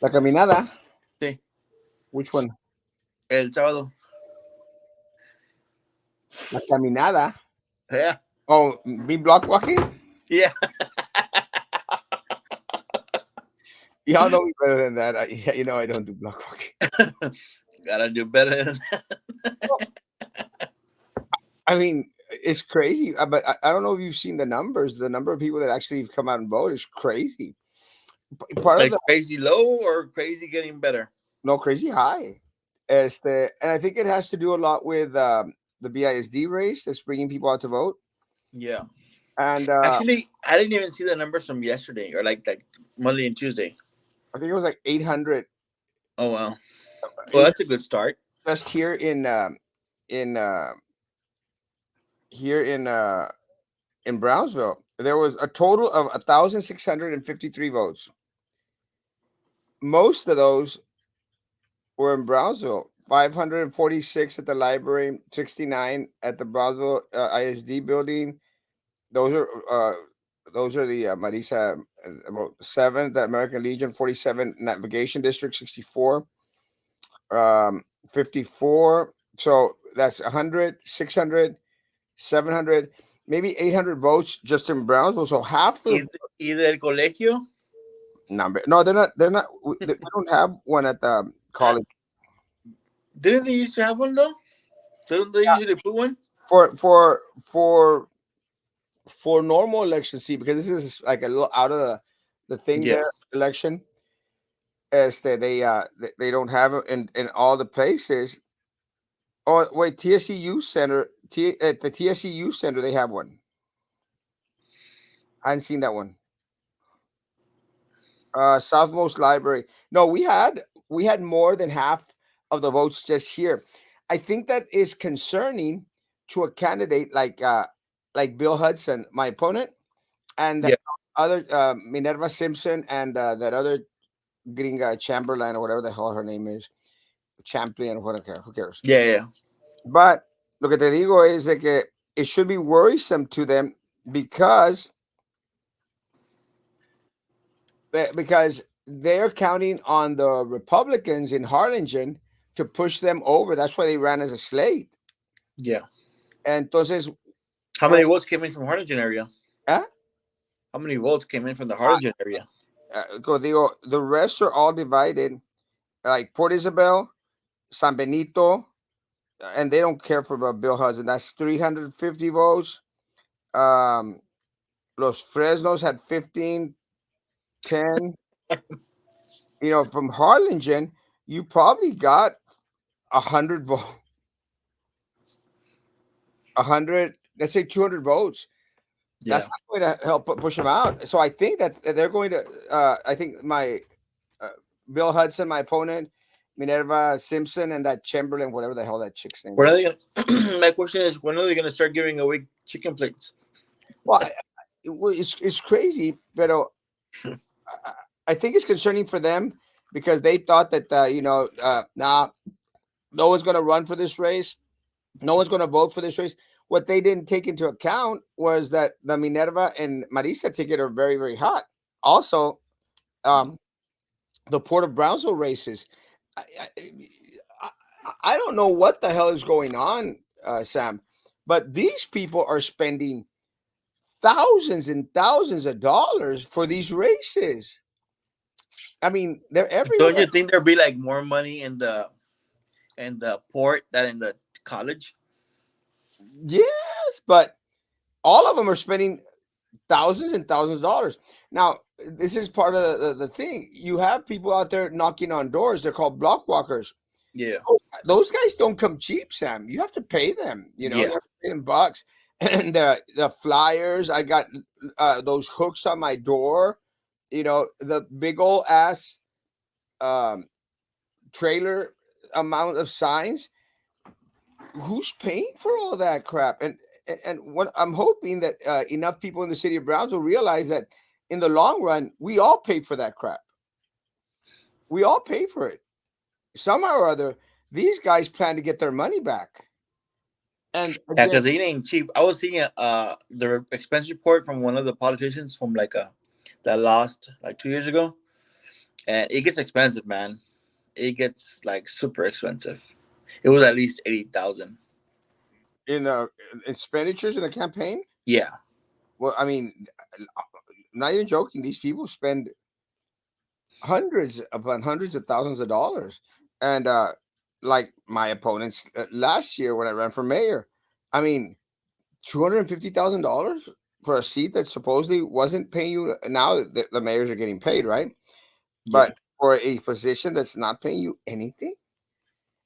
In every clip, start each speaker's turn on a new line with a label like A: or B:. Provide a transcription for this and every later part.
A: La caminada.
B: Sí,
A: Which one?
B: el sábado.
A: La caminada.
B: Yeah,
A: Oh, be block walking?
B: yeah.
A: Y'all know me better than that. I don't do block walking.
B: Gotta do better than
A: I mean, it's crazy, but I don't know if you've seen the numbers. The number of people that actually come out and vote is crazy. Part of
B: like
A: the
B: crazy low or crazy getting better.
A: no crazy high. And I think it has to do a lot with the BISD race that's bringing people out to vote.
B: Yeah.
A: And
B: Actually, I didn't even see the numbers from yesterday or like Monday and Tuesday.
A: I think it was like 800,
B: Oh wow. Well,
A: eight
B: that's a good start.
A: just in here in Brownsville. There was a total of 1,653 votes. Most of those were in Brownsville. 546 at the library, 69 at the Brownsville ISD building. Those are the Marisa about 7, the American Legion 47, Navigation District 64, 54. So that's 100, 600, 700, maybe 800 votes just in Brownsville. So half the
B: Y del colegio,
A: number. No, they're not. They're not. We don't have one at the
B: uh,
A: college
B: didn't they used to have one though? Didn't they usually put one?
A: for for for for normal election. See, because this is like a little out of the thing
B: Yeah.
A: there election. They don't have it in all the places. Oh wait, TSEU Center. At the TSEU Center, they have one. I hadn't seen that one. Southmost Library. No, we had more than half of the votes just here. I think that is concerning to a candidate like Bill Hudson, my opponent, and that
B: Yeah.
A: other Minerva Simpson and that other gringa Chamberlain or whatever the hell her name is, Champion, whatever. Who cares?
B: Yeah. Yeah.
A: But lo que te digo is that it should be worrisome to them because because they're counting on the Republicans in Harlingen to push them over. That's why they ran as a slate.
B: Yeah.
A: Entonces,
B: How
A: por,
B: many votes came in from Harlingen area?
A: ¿eh?
B: How many votes came in from the Harlingen area?
A: Como digo, the rest are all divided, like Port Isabel, San Benito, and they don't care for Bill Hudson. That's 350 votes. Um, Los Fresnos had 15, 10. From Harlingen, you probably got 100 votes, 100, let's say 200 votes.
B: Yeah.
A: That's not going to help push them out. So I think that they're going to. I think my uh, Bill Hudson, my opponent, Minerva Simpson, and that Chamberlain, whatever the hell that chick's name
B: When are
A: is.
B: they gonna? My question is, when are they gonna start giving away chicken plates?
A: Well, it's crazy, but I I think it's concerning for them because they thought that nah, no one's going to run for this race. No one's going to vote for this race. What they didn't take into account was that the Minerva and Marisa ticket are very, very hot. Also, um, the Port of Brownsville races. I, I, I don't know what the hell is going on, Sam, but these people are spending thousands and thousands of dollars for these races. I mean, they're
B: Don't
A: everywhere.
B: you think there'll be like more money in the port than in the college?
A: Yes, but all of them are spending thousands and thousands of dollars. Now, this is part of the thing. You have people out there knocking on doors. They're called block walkers.
B: Yeah.
A: Those guys don't come cheap, Sam. You have to pay them. You
B: Yeah.
A: have to pay them bucks. And the flyers, I got those hooks on my door. The big old ass um, trailer amount of signs. Who's paying for all that crap? And what I'm hoping that enough people in the city of Brownsville realize that in the long run, we all pay for that crap. We all pay for it somehow or other. These guys plan to get their money back. And
B: Yeah,
A: again,
B: because it ain't cheap. I was seeing the expense report from one of the politicians from that lost like 2 years ago. and it gets expensive, man. It gets like super expensive. It was at least 80,000.
A: in expenditures in a campaign.
B: Yeah,
A: Well, I mean, not even joking. These people spend hundreds upon hundreds of thousands of dollars, and like my opponents last year when I ran for mayor, I mean, $250,000 for a seat that supposedly wasn't paying you. Now the mayors are getting paid, right?
B: yeah.
A: But for a position that's not paying you anything,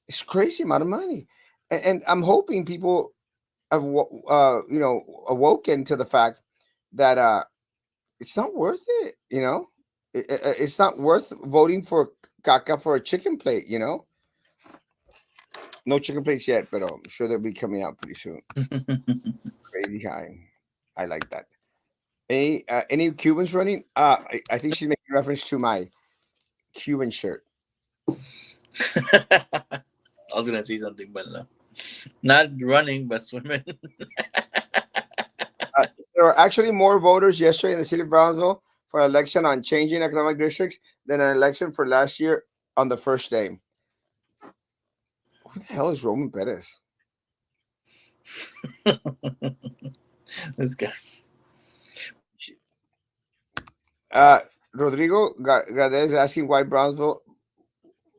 A: it's crazy amount of money. And I'm hoping people have, awoken to the fact that it's not worth it. It's not worth voting for caca for a chicken plate. No chicken plates yet, but I'm sure they'll be coming out pretty soon. Crazy high. I like that. Any Cubans running? I think she's making reference to my Cuban shirt.
B: I was gonna say something, but no. Not running, but swimming.
A: Uh, there were actually more voters yesterday in the city of Brownsville for an election on changing economic districts than an election for last year on the first day. Who the hell is Roman Perez?
B: This guy.
A: Uh, Rodrigo Gardel is asking why Brownsville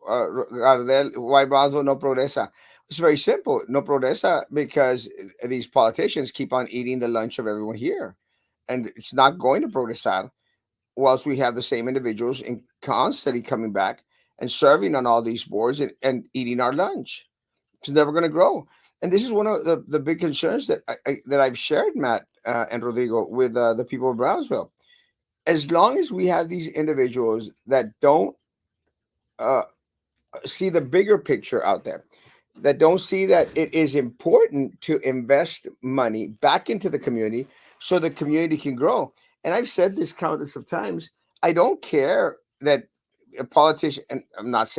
A: no progresa. It's very simple. No progresa because these politicians keep on eating the lunch of everyone here. And it's not going to progresar whilst we have the same individuals in constantly coming back and serving on all these boards and eating our lunch. It's never going to grow. And this is one of the big concerns that I've shared, Matt and Rodrigo, with the people of Brownsville. As long as we have these individuals that don't uh, see the bigger picture out there, that don't see that it is important to invest money back into the community so the community can grow. And I've said this countless of times. I don't care that a politician, and I'm not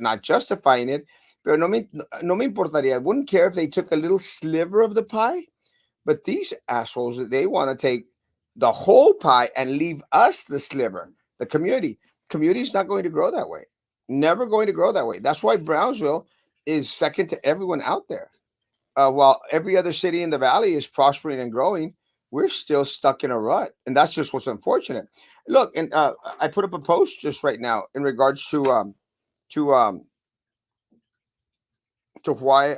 A: not justifying it, but no me importaría. I wouldn't care if they took a little sliver of the pie, but these assholes, they want to take the whole pie and leave us the sliver, the community. Community is not going to grow that way. Never going to grow that way. That's why Brownsville is second to everyone out there. While every other city in the valley is prospering and growing, we're still stuck in a rut, and that's just what's unfortunate. Look, and I put up a post just right now in regards to why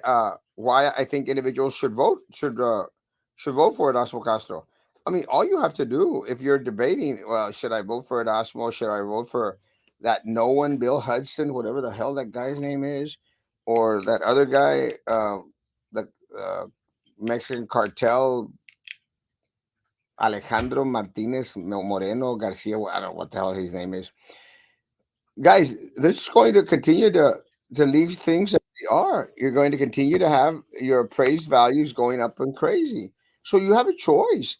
A: I think individuals should vote for Erasmo Castro. I mean, all you have to do if you're debating, well, should I vote for Erasmo? Should I vote for that no one, Bill Hudson, whatever the hell that guy's name is, or that other guy, the Mexican cartel, Alejandro Martinez Moreno Garcia. I don't know what the hell his name is. Guys, they're just going to continue to leave things as they are. You're going to continue to have your appraised values going up and crazy. So you have a choice.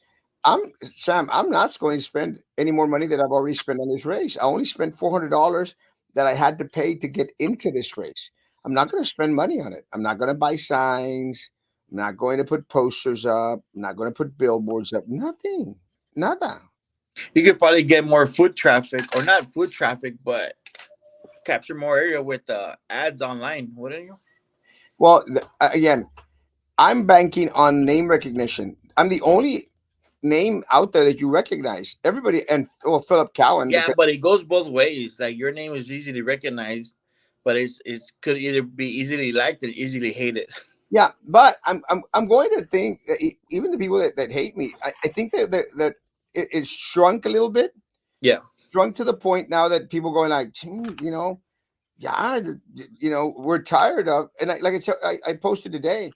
A: Sam. I'm not going to spend any more money that I've already spent on this race. I only spent $400 that I had to pay to get into this race. I'm not going to spend money on it. I'm not going to buy signs. I'm not going to put posters up. I'm not going to put billboards up. Nothing. Nada.
B: You could probably get more foot traffic, or not foot traffic, but capture more area with ads online, wouldn't you?
A: Well, again, I'm banking on name recognition. I'm the only name out there that you recognize. Everybody, and well, Philip Cowan,
B: Yeah,
A: because
B: but it goes both ways. Like your name is easily recognized, but it's could either be easily liked and easily hated.
A: yeah, but I'm going to think that even the people that hate me, I think that it's shrunk a little bit,
B: Yeah,
A: shrunk to the point now that people going like, yeah, we're tired of, and I posted today.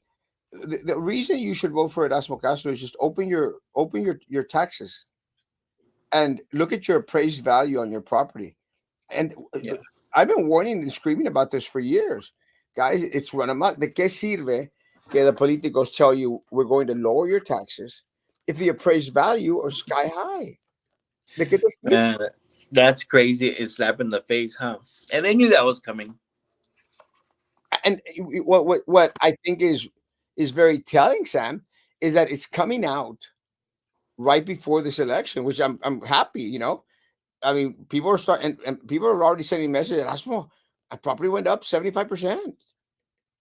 A: The reason you should vote for Erasmo Castro is just open your taxes and look at your appraised value on your property. And
B: yeah.
A: I've been warning and screaming about this for years, guys. It's run amok. De qué sirve que the politicos tell you we're going to lower your taxes if the appraised value are sky high? De qué te sirve?
B: Man, that's crazy. It's slap in the face, huh? And they knew that was coming.
A: And what I think is very telling, Sam, is that it's coming out right before this election, which I'm happy. I mean, people are starting, and people are already sending messages. Erasmo, my property went up 75%.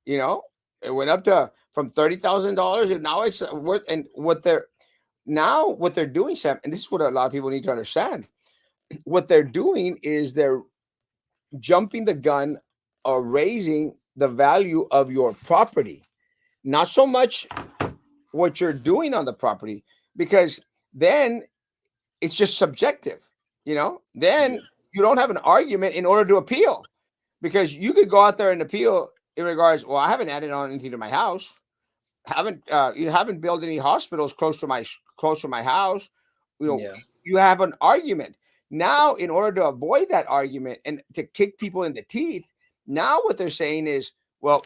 A: You know, it went up to from $30,000, and now it's worth. And what they're doing, Sam, and this is what a lot of people need to understand. What they're doing is they're jumping the gun or raising the value of your property, not so much what you're doing on the property, because then it's just subjective. Then
B: Yeah.
A: you don't have an argument in order to appeal, because you could go out there and appeal in regards, well, I haven't added on anything to my house, haven't you haven't built any hospitals close to my house. you know
B: Yeah.
A: you have an argument. Now, in order to avoid that argument and to kick people in the teeth, now what they're saying is, well,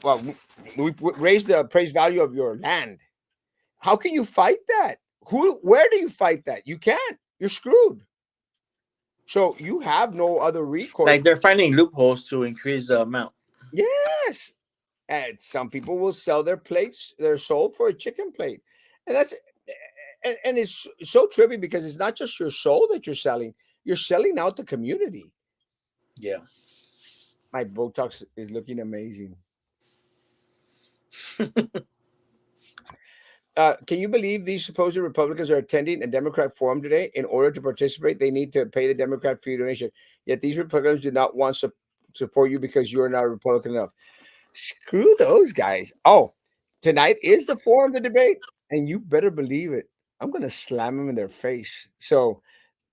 A: we raised the appraised value of your land. How can you fight that? Where do you fight that? You can't. You're screwed. So you have no other recourse.
B: Like they're finding loopholes to increase the amount.
A: Yes. And some people will sell their plates, their soul for a chicken plate. And it's so trippy, because it's not just your soul that you're selling out the community.
B: Yeah.
A: My Botox is looking amazing. Can you believe these supposed Republicans are attending a Democrat forum today? In order to participate, they need to pay the Democrat fee donation. Yet these Republicans do not want to support you because you are not Republican enough. Screw those guys. Oh, tonight is the forum, the debate, and you better believe it. I'm going to slam them in their face. So,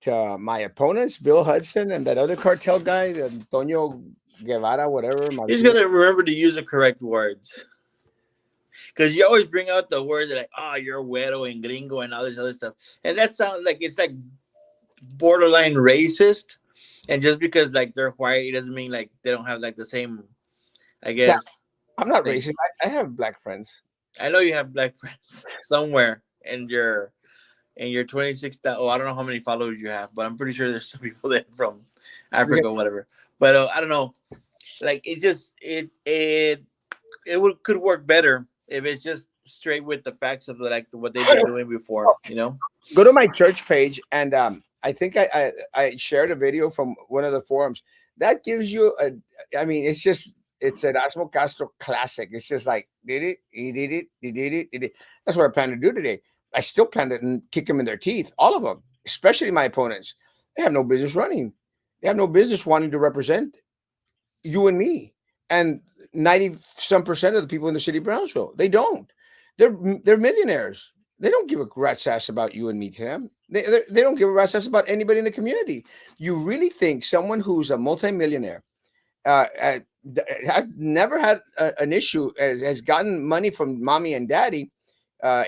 A: to my opponents, Bill Hudson and that other cartel guy, Antonio Guevara, whatever,
B: He's
A: Martinez.
B: gonna remember to use the correct words. Because you always bring out the words like, oh, you're güero and gringo and all this other stuff. And that sounds like it's like borderline racist. And just because like they're white, it doesn't mean like they don't have like the same, I
A: Sam,
B: guess,
A: I'm not racist.
B: things.
A: I have black friends.
B: I know you have black friends somewhere in your 26,000. Oh, I don't know how many followers you have, but I'm pretty sure there's some people that from
A: We have,
B: Africa or whatever. But I don't know. Like it just it would could work better if it's just straight with the facts of like what they've been doing before. You know?
A: go to my church page, and I think I shared a video from one of the forums that gives you a. I mean, it's an Erasmo Castro classic. It's just like, did it, he did it, he did it, he did it. That's what I plan to do today. I still plan to kick them in their teeth, all of them, especially my opponents. They have no business running. They have no business wanting to represent you and me and 90 some percent of the people in the city of Brownsville. They don't. They're millionaires. They don't give a rat's ass about you and me, Tim. They don't give a rat's ass about anybody in the community. You really think someone who's a multimillionaire, uh, uh, has never had an issue, has gotten money from mommy and daddy,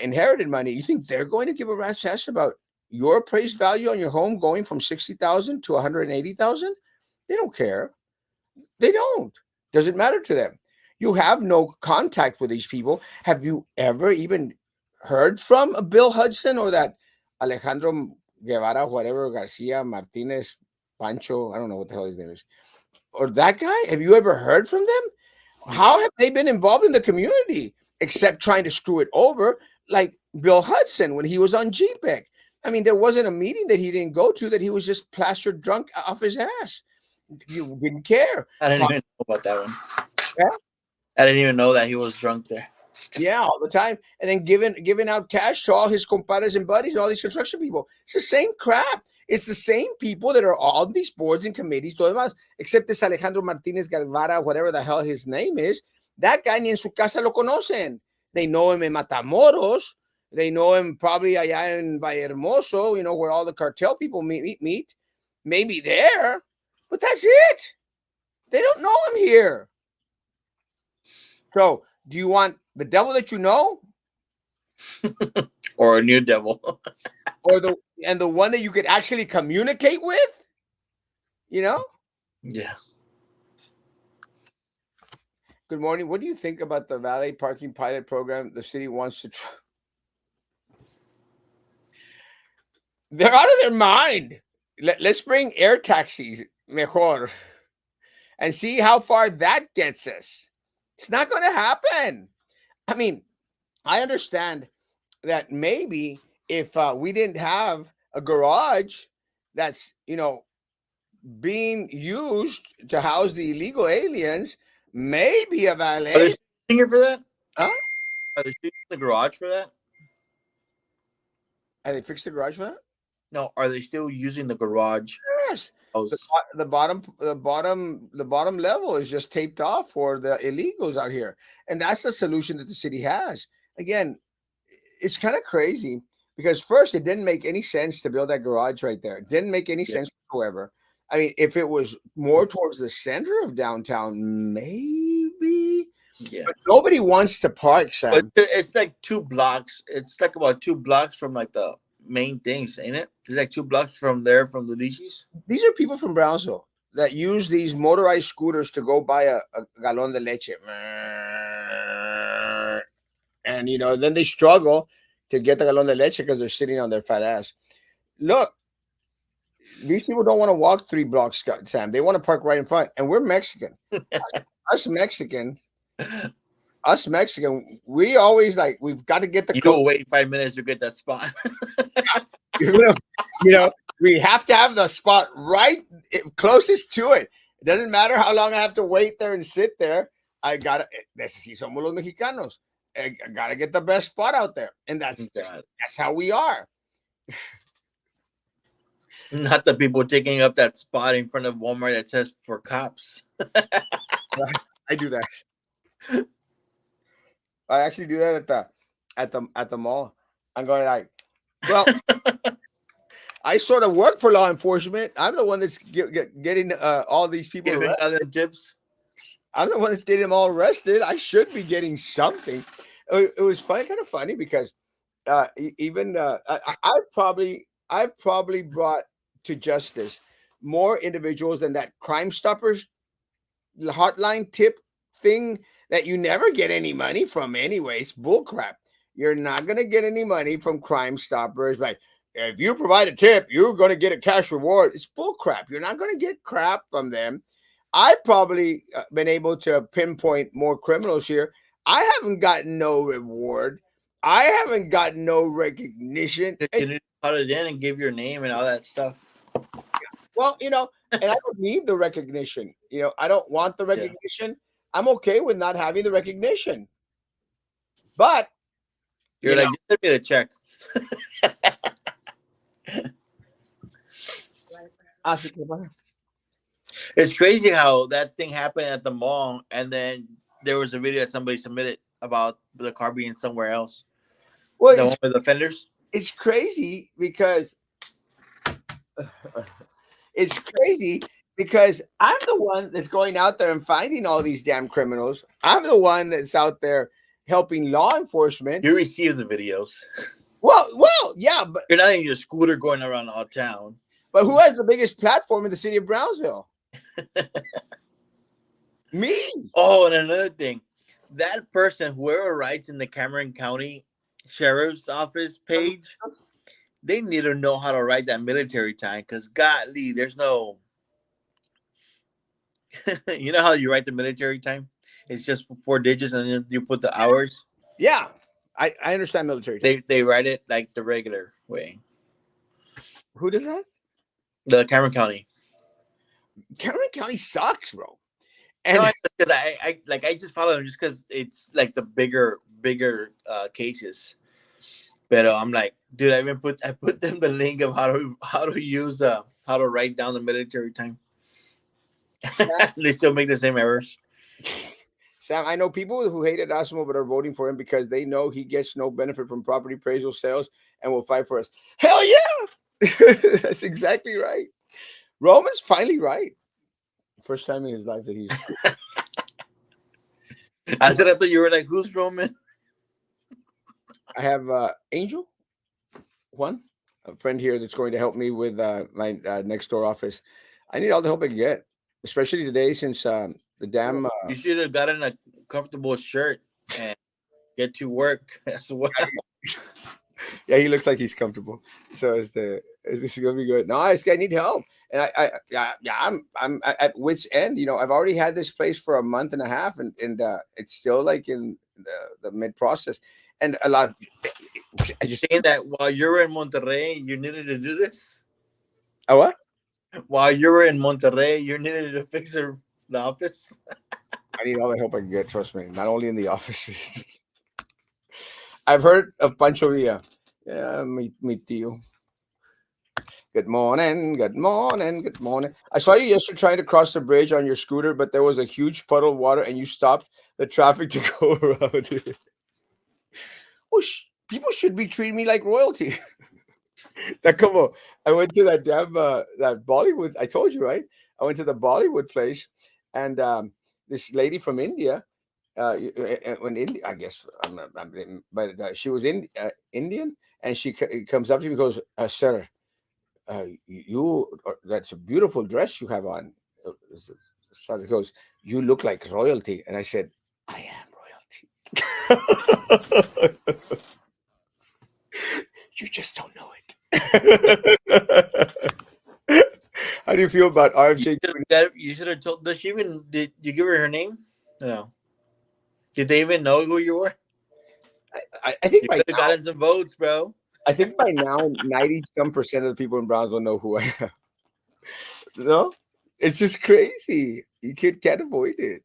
A: inherited money, you think they're going to give a rat's ass about your appraised value on your home going from 60,000 to 180,000? They don't care. They don't. Doesn't matter to them. You have no contact with these people. Have you ever even heard from a Bill Hudson or that Alejandro Guevara, whatever, Garcia, Martinez, Pancho? I don't know what the hell his name is. Or that guy? Have you ever heard from them? How have they been involved in the community except trying to screw it over, like Bill Hudson when he was on GPEC? I mean, there wasn't a meeting that he didn't go to that he was just plastered drunk off his ass. You didn't care.
B: I didn't even know about that one.
A: Yeah,
B: I didn't even know that he was drunk there.
A: yeah, all the time. And then giving out cash to all his compadres and buddies and all these construction people. It's the same crap. It's the same people that are on these boards and committees, todo demás, except this Alejandro Martinez Galvara, whatever the hell his name is. That guy ni en su casa lo conocen. They know him in Matamoros. They know him probably allá in Vallehermoso, where all the cartel people meet. Maybe there, but that's it. They don't know him here. So, do you want the devil that you know,
B: Or a new devil.
A: or the one that you could actually communicate with? You know.
B: Yeah.
A: Good morning. What do you think about the valet parking pilot program the city wants to They're out of their mind. Let's bring air taxis mejor and see how far that gets us. It's not going to happen. I mean, I understand that maybe if we didn't have a garage that's being used to house the illegal aliens may be a
B: Are they
A: valet.
B: still using it for that?
A: Huh?
B: Are they still using the garage for that?
A: And they fixed the garage for that?
B: No, are they still using the garage
A: Yes. The,
B: house?
A: the bottom level is just taped off for the illegals out here, and that's the solution that the city has. Again, it's kind of crazy because first it didn't make any sense to build that garage right there. It didn't make any
B: Yeah,
A: sense whatsoever. I mean, if it was more towards the center of downtown, maybe,
B: yeah.
A: but nobody wants to park,
B: But
A: Sam.
B: it's like 2 blocks. It's like about 2 blocks from like the main things, ain't it? It's like 2 blocks from there from the Luigi's.
A: These are people from Brownsville that use these motorized scooters to go buy a galon de leche. And, then they struggle to get the galon de leche because they're sitting on their fat ass. Look, these people don't want to walk 3 blocks, Sam. They want to park right in front. And we're Mexican. Us Mexican, us Mexican, we always we've got to get the
B: You
A: coat.
B: will wait 5 minutes to get that spot.
A: You're gonna, you know, we have to have the spot right closest to it. It doesn't matter how long I have to wait there and sit there. I gotta. Necesito somos los mexicanos. I gotta get the best spot out there, and that's how we are.
B: Not the people taking up that spot in front of Walmart that says for cops.
A: I do that. I actually do that at the mall. I'm going well, I sort of work for law enforcement. I'm the one that's getting all these people
B: Giving
A: arrested.
B: other tips.
A: I'm the one that's getting them all arrested. I should be getting something. It was kind of funny because even I've probably brought to justice more individuals than that Crime Stoppers hotline tip thing that you never get any money from anyways. Bullcrap. You're not gonna get any money from Crime Stoppers. Like if you provide a tip, you're gonna get a cash reward. It's bullcrap. You're not gonna get crap from them. I've probably been able to pinpoint more criminals here. I haven't gotten no reward. I haven't gotten no recognition.
B: Because you need to cut it in and give your name and all that stuff.
A: Well, and I don't need the recognition. I don't want the
B: Yeah.
A: recognition. I'm okay with not having the recognition. But,
B: You're like, just send me the check. It's crazy how that thing happened at the mall, and then there was a video that somebody submitted about the car being somewhere else.
A: well,
B: The one with the fenders.
A: it's crazy because it's crazy because I'm the one that's going out there and finding all these damn criminals. I'm the one that's out there helping law enforcement.
B: You receive the videos.
A: Well, yeah, but
B: You're not in your scooter going around all town.
A: who has the biggest platform in the city of Brownsville? Me.
B: Oh, and another thing, that person, whoever writes in the Cameron County Sheriff's Office page, they need to know how to write that military time. Because godly, there's no. You know how you write the military time? It's just 4 digits, and then you put the hours.
A: Yeah, I understand military.
B: They write it like the regular way.
A: Who does that?
B: The Cameron County.
A: Cameron County sucks, bro. And
B: No, because I just follow them just because it's like the bigger cases. But I'm like, dude, I put them the link of how to use how to write down the military time. They still make the same errors.
A: Sam, I know people who hated Erasmo but are voting for him because they know he gets no benefit from property appraisal sales and will fight for us. Hell yeah! That's exactly right. Roman's finally right. First time in his life that he's.
B: I thought you were like, who's Roman?
A: I have Angel, Juan, a friend here that's going to help me with my next door office. I need all the help I can get, especially today since the damn.
B: You should have gotten a comfortable shirt and get to work as well.
A: Yeah, he looks like he's comfortable. So is this gonna be good? No, I need help, and I'm at wit's end. I've already had this place for a month and a half, and it's still like in the mid process, and a lot. I
B: You
A: just
B: saying that while you're in Monterrey, you needed to do this?
A: what?
B: While you were in Monterrey, you needed to fix the office.
A: I need all the help I can get. Trust me. Not only in the office. I've heard of Pancho Villa. Yeah, me tío. Good morning, good morning, good morning. I saw you yesterday trying to cross the bridge on your scooter, but there was a huge puddle of water and you stopped the traffic to go around it. Well, people should be treating me like royalty. That come on. I went to that damn that Bollywood. I told you, right? I went to the Bollywood place, and this lady from India, when India, I guess, but she was in Indian, and comes up to me and goes, "Sir, that's a beautiful dress you have on." So he goes, "You look like royalty," and I said, "I am royalty." You just don't know it. How do you feel about RFJ?
B: You should have told. Does she even? Did you give her name? No. Did they even know who you were?
A: I think
B: You
A: by
B: could have
A: now,
B: gotten some votes, bro.
A: 90 some percent of the people in Brownsville know who I am. No, it's just crazy. You can't avoid it.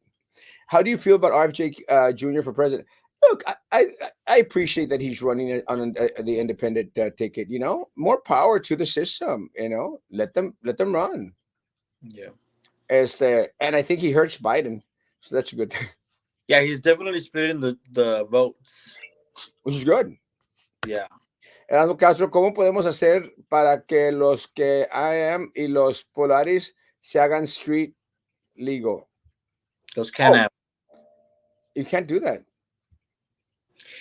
A: How do you feel about RFJ Jr. for president? Look, I appreciate that he's running it on the independent ticket. You know, more power to the system. You know, let them run.
B: Yeah.
A: And I think he hurts Biden, so that's a good thing,
B: Yeah, he's definitely splitting the votes.
A: which is good.
B: Yeah.
A: Erasmo Castro, ¿cómo podemos hacer para que los que I am y los Polaris se hagan street legal?
B: Those can
A: Oh,
B: have.
A: you can't do that.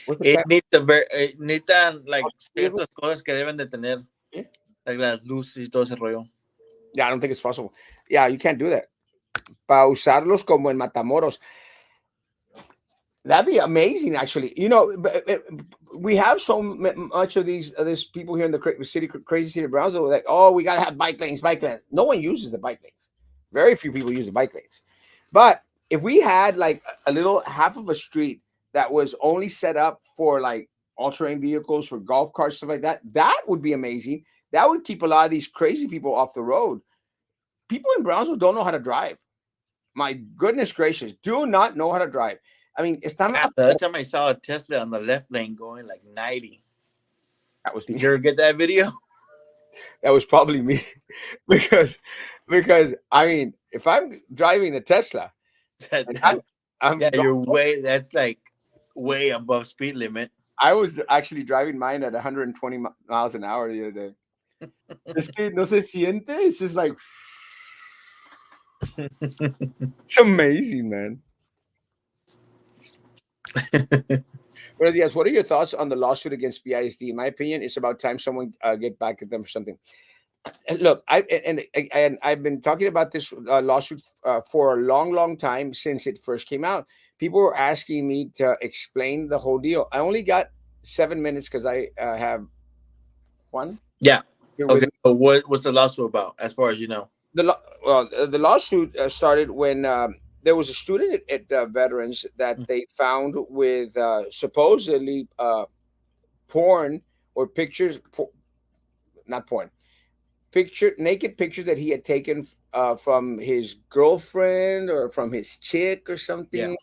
A: What's the
B: It
A: kind
B: needs a ver, necesitan
A: of
B: like
A: vehicle?
B: ciertas cosas que deben de tener,
A: Yeah,
B: like las luces y todo ese rollo.
A: I don't think it's possible. Yeah, you can't do that. Para usarlos como en Matamoros. That'd be amazing, actually. You know, we have so much of these people here in the crazy city of Brownsville. That we gotta have bike lanes, bike lanes. No one uses the bike lanes. Very few people use the bike lanes. But if we had like a little half of a street that was only set up for like all-terrain vehicles, for golf carts, stuff like that, that would be amazing. That would keep a lot of these crazy people off the road. People in Brownsville don't know how to drive. My goodness gracious, do not know how to drive. I mean, están
B: Yeah, the other time I saw a Tesla on the left lane going like 90.
A: that was
B: Did
A: me.
B: you ever get that video?
A: That was probably me because because I mean, if I'm driving a Tesla
B: that,
A: and
B: that
A: I'm
B: yeah,
A: going,
B: you're way. That's like way above speed limit.
A: I was actually driving mine at 120 miles an hour the other day. Es que no se siente. It's just like it's amazing, man. Well, yes. What are your thoughts on the lawsuit against BISD? In my opinion, it's about time someone get back at them for something. And look, and I've been talking about this lawsuit for a long, long time since it first came out. People were asking me to explain the whole deal. I only got 7 minutes because I have Juan
B: Yeah.
A: here with
B: Okay.
A: me.
B: So what's the lawsuit about, as far as you know?
A: The lawsuit started when there was a student at Veterans that they found with supposedly porn or pictures, not porn, naked pictures that he had taken from his girlfriend or from his chick or
B: Yeah.
A: something,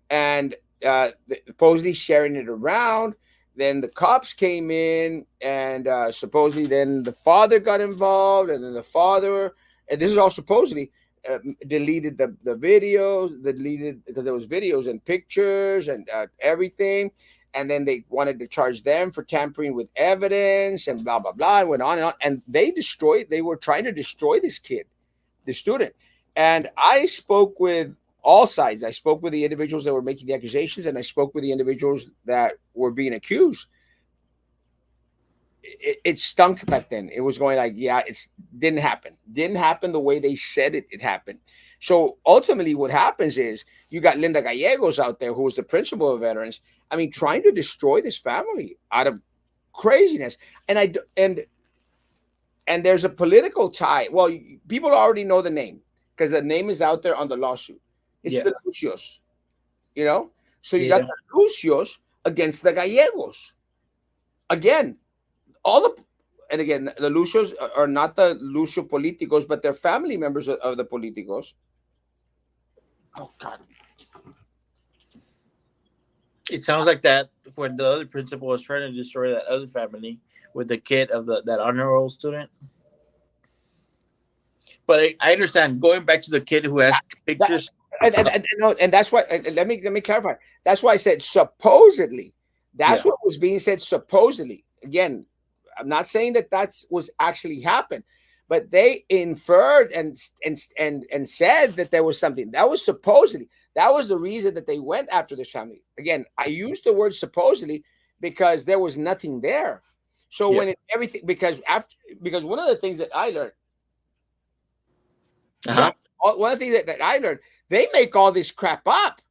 A: and supposedly sharing it around. Then the cops came in, and supposedly then the father got involved, and then the father, and this is all supposedly deleted the videos, deleted because there was videos and pictures and everything. And then they wanted to charge them for tampering with evidence and blah blah blah. And went on and on. And they were trying to destroy this kid, the student. And I spoke with all sides. I spoke with the individuals that were making the accusations, and I spoke with the individuals that were being accused. It stunk back then. It was going like, yeah, it's didn't happen the way they said it happened. So ultimately, what happens is you got Linda Gallegos out there, who was the principal of Veterans. I mean, trying to destroy this family out of craziness. And and there's a political tie. Well, people already know the name because the name is out there on the lawsuit. It's
B: Yeah.
A: the Lucios, you know. So you got
B: Yeah.
A: the Lucios against the Gallegos. Again, all the and again, the Lucios are not the Lucio politicos, but they're family members of the politicos. Oh God.
B: It sounds like that when the other principal was trying to destroy that other family with the kid of that honor roll student. But I understand going back to the kid who has
A: That,
B: pictures.
A: no, and that's why. And let me clarify. That's why I said supposedly. That's
B: Yeah,
A: what was being said. Supposedly. Again, I'm not saying that that's was actually happened, but they inferred and said that there was something that was supposedly. That was the reason that they went after this family. Again, I used the word supposedly because there was nothing there. So
B: yeah,
A: when everything because one of the things that I learned
B: uh
A: no,
B: huh,
A: one of the things that I learned, they make all this crap up.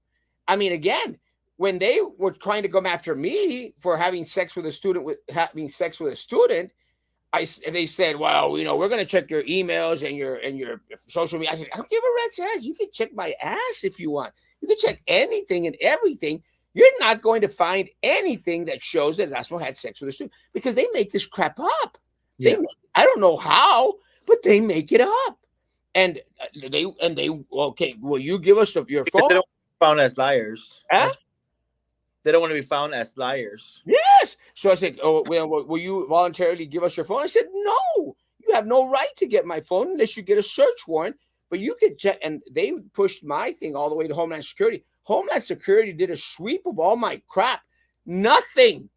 A: I mean, again, when they were trying to come after me for having sex with a student, they said, "Well, we're going to check your emails and your social media." I said, "I don't give a rat's ass. You can check my ass if you want. You can check anything and everything. You're not going to find anything that shows that Erasmo had sex with a student because they make this crap up.
B: yeah.
A: I don't know how, but they make it up." And they okay. Will you give us your
B: Because
A: phone?
B: they don't want to be found as liars.
A: Huh?
B: That's they don't want to be found as liars.
A: Yes. So I said, "Oh, well, will you voluntarily give us your phone?" I said, "No, you have no right to get my phone unless you get a search warrant. But you could check." And they pushed my thing all the way to Homeland Security. Homeland Security did a sweep of all my crap. Nothing,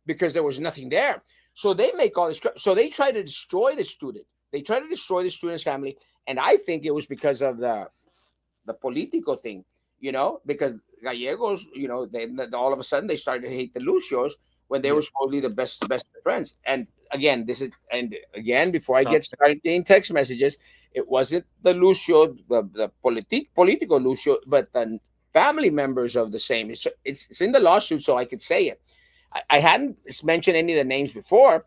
A: because there was nothing there. So they make all this crap. So they try to destroy the student. They try to destroy the student's family, and I think it was because of the political thing, because Gallegos, all of a sudden they started to hate the Lucios when they
B: Yeah.
A: were supposedly the best friends. And again, before I
B: No.
A: get started getting text messages, it wasn't the Lucio, the political Lucio, but the family members of the same. It's in the lawsuit, so I could say it. I hadn't mentioned any of the names before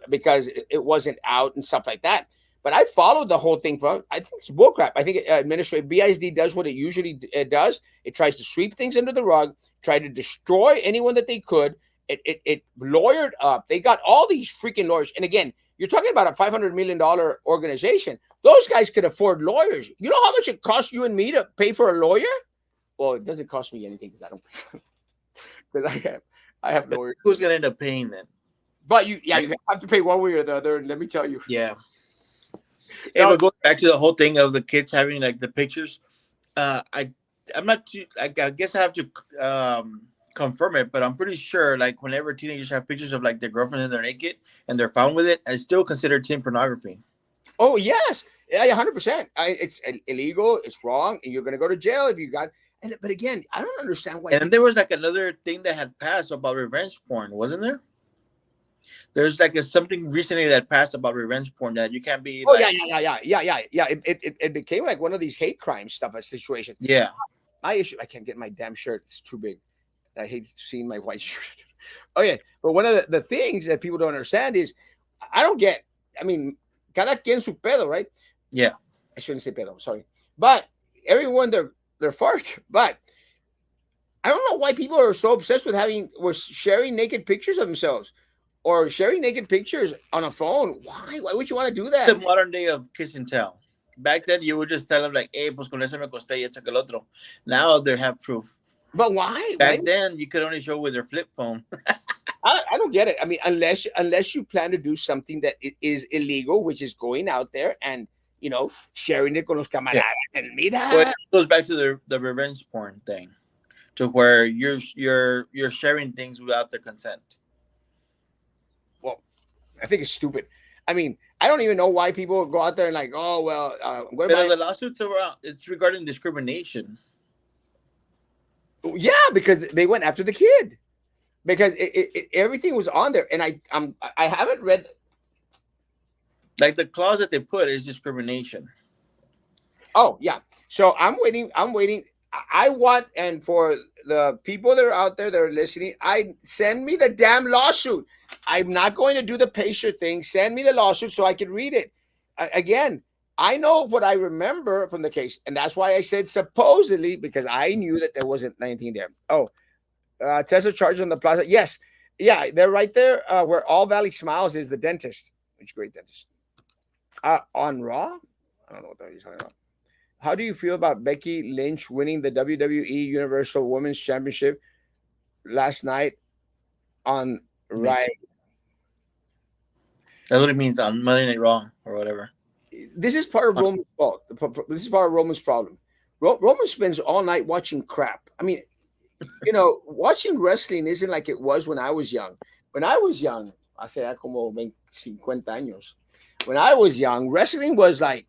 A: because it wasn't out and stuff like that. But I followed the whole thing from. I think it's bullcrap. I think administrative BISD does what it usually does. It tries to sweep things under the rug, try to destroy anyone that they could. It lawyered up. They got all these freaking lawyers. And again, you're talking about a $500 million organization. Those guys could afford lawyers. You know how much it costs you and me to pay for a lawyer? Well, it doesn't cost me anything because I don't. Because I have
B: But
A: lawyers.
B: who's gonna end up paying then?
A: But you
B: Right?
A: have to pay one way or the other. And let me tell you.
B: Yeah. Hey,
A: No,
B: but going back to the whole thing of the kids having like the pictures, I'm not too. I guess I have to confirm it, but I'm pretty sure like whenever teenagers have pictures of like their girlfriends and they're naked and they're found with it, it's still considered teen pornography.
A: oh yes, yeah, 100%. It's illegal. It's wrong, and you're going to go to jail if you got. But again, I don't understand why
B: And then
A: people.
B: there was like another thing that had passed about revenge porn, wasn't there? There's like something recently that passed about revenge porn that you can't be
A: Oh yeah,
B: like,
A: yeah. It became like one of these hate crime stuff situations.
B: yeah,
A: My issue, I can't get my damn shirt. It's too big. I hate seeing my white shirt. Okay, but one of the things that people don't understand is I don't get. I mean, cada quien su pedo, right?
B: yeah.
A: I shouldn't say pedo. Sorry, but everyone they're fart. But I don't know why people are so obsessed with sharing naked pictures of themselves or sharing naked pictures on a phone. Why? Why would you want to do
B: The
A: that?
B: modern day of kiss and tell. Back then, you would just tell them like, "Hey, pues con eso me acosté y esto que el otro." Now they have proof.
A: But why? Why?
B: Back then, you could only show with their flip phone.
A: I don't get it. I mean, unless you plan to do something that is illegal, which is going out there and sharing it con los
B: Yeah.
A: camaradas and
B: Well,
A: mira.
B: it goes back to the revenge porn thing, to where you're sharing things without their consent.
A: Well, I think it's stupid. I mean, I don't even know why people go out there and like, oh well, I'm going to
B: But
A: buy.
B: the lawsuits around it's regarding discrimination.
A: Yeah, because they went after the kid because everything was on there, and I haven't read.
B: Like the clause that they put is discrimination.
A: Oh yeah, so I'm waiting. I'm waiting. I want, and for the people that are out there that are listening, I send me the damn lawsuit. I'm not going to do the Pacer thing. Send me the lawsuit so I can read it. Again, I know what I remember from the case, and that's why I said supposedly because I knew that there wasn't 19 there. Oh, Tesla charges on the plaza. Yes, Yeah, they're right there where All Valley Smiles is the dentist. Which great dentist. On Raw? I don't know what the hell you're talking about. How do you feel about Becky Lynch winning the WWE Universal Women's Championship last night on
B: Nick.
A: Right?
B: That's what it means on Monday Night Raw or whatever.
A: This is part of Roman's fault. This is part of Roman's problem. Roman spends all night watching crap. I mean, watching wrestling isn't like it was when I was young. When I was young, hace ya como 50 años. When I was young, wrestling was like,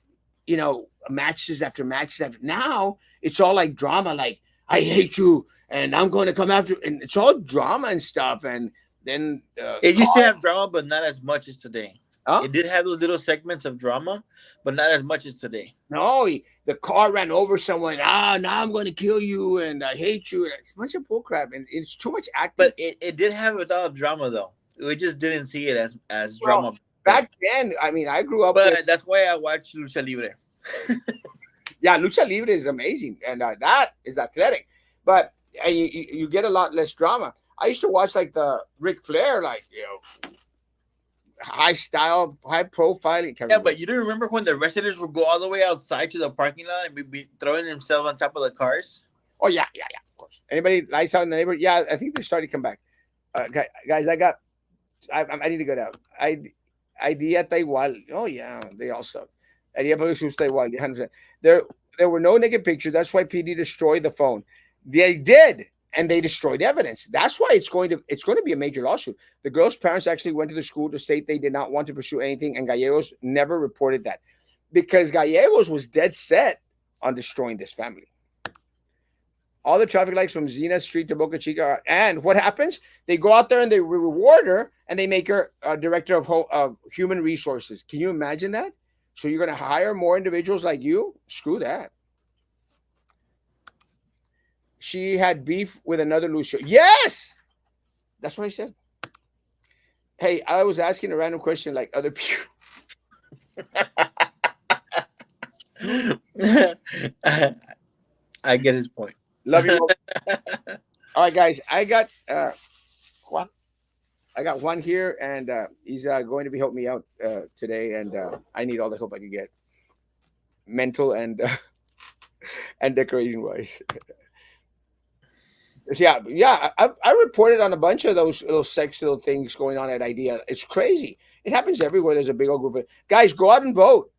A: matches after matches after. Now it's all like drama, like I hate you and I'm going to come after, and it's all drama and stuff. And then,
B: It used to have drama, but not as much as today.
A: huh?
B: It did have those little segments of drama, but not as much as today.
A: No, the car ran over someone. Now I'm going to kill you and I hate you. It's a bunch of bullcrap and it's too much acting.
B: But it did have a lot of drama though. We just didn't see it as
A: Well,
B: drama.
A: back then, I mean, I grew up with,
B: But that's why I watch Lucha Libre.
A: yeah, lucha libre is amazing and that is athletic, but you get a lot less drama. I used to watch like the Ric Flair, like high style, high profile.
B: Yeah, but you don't remember when the wrestlers would go all the way outside to the parking lot and be throwing themselves on top of the cars?
A: Oh yeah, of course. Anybody lights out in the neighborhood? Yeah, I think they started to come back. Guys, I need to go down. Idea está igual. Oh yeah, they all suck. Idea pero está igual. 100%. There were no naked pictures. That's why PD destroyed the phone. They did, and they destroyed evidence. That's why it's going to be a major lawsuit. The girl's parents actually went to the school to state they did not want to pursue anything, and Gallegos never reported that because Gallegos was dead set on destroying this family. All the traffic lights from Xena Street to Boca Chica. And what happens? They go out there and they reward her and they make her a director of human resources. Can you imagine that? So you're going to hire more individuals like you? Screw that. She had beef with another Lucio. Yes! That's what I said. Hey, I was asking a random question like other people.
B: I get his point.
A: Love you. All right, guys. I got Juan. I got Juan here, and he's going to be helping me out today, and I need all the help I can get, mental and and decorating wise. Yeah. I reported on a bunch of those little sex little things going on at Idea. It's crazy. It happens everywhere. There's a big old group of guys. Go out and vote.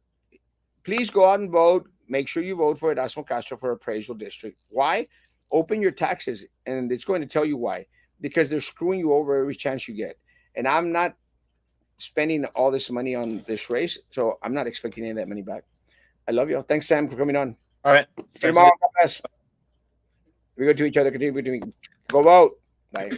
A: Please go out and vote. Make sure you vote for Erasmo Castro for appraisal district. Why? Open your taxes, and it's going to tell you why. Because they're screwing you over every chance you get. And I'm not spending all this money on this race, so I'm not expecting any of that money back. I love you. Thanks, Sam, for coming on.
B: All right.
A: See you tomorrow. God bless. We go to each other. Continue to go vote. Bye.